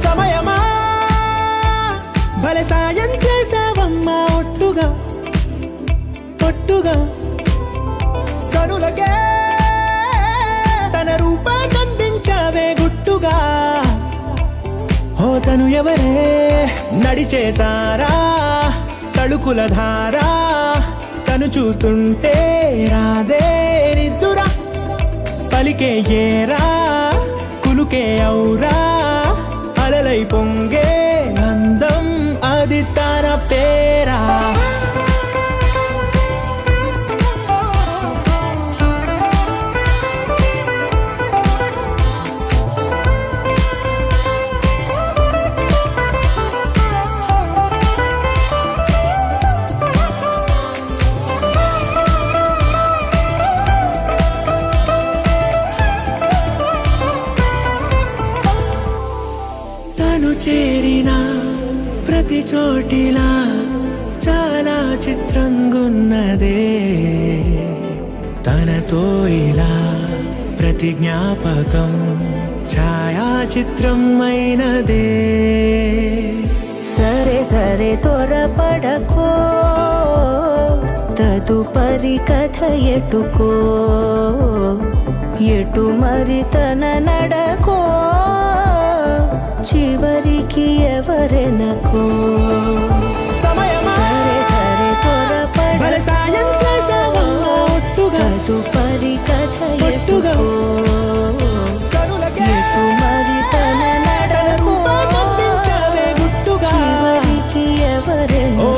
సమయమా భలే సాయం చేసావమ్మా ఒట్టుగా ఒట్టుగా కనులకే తన రూపాన్నందించావే గుట్టుగా ఓ తను ఎవరే నడిచే తారా తళుకుల ధారా తను చూస్తుంటే రాదే నిద్దురా పలికే ఏరా కులుకే ఔరా అలలై పొంగే అందం అది తన పేరా చేరిన ప్రతి చోటిలా చాలా చిత్రంగున్నదే తనతో ఇలా ప్రతి జ్ఞాపకం ఛాయాచిత్రం అయినదే సరే సరే త్వరపడకో తదుపరి కథ ఎటుకో ఎటు మరి తన నడకో చివరికి ఎవరెనకో సరే సరే త్వరపడ సాయం చేసావమ్మా ఒట్టుగా తదుపరి కథ ఎటుకో ఎటు మరి తన నడకో చివరికి ఎవరెనకో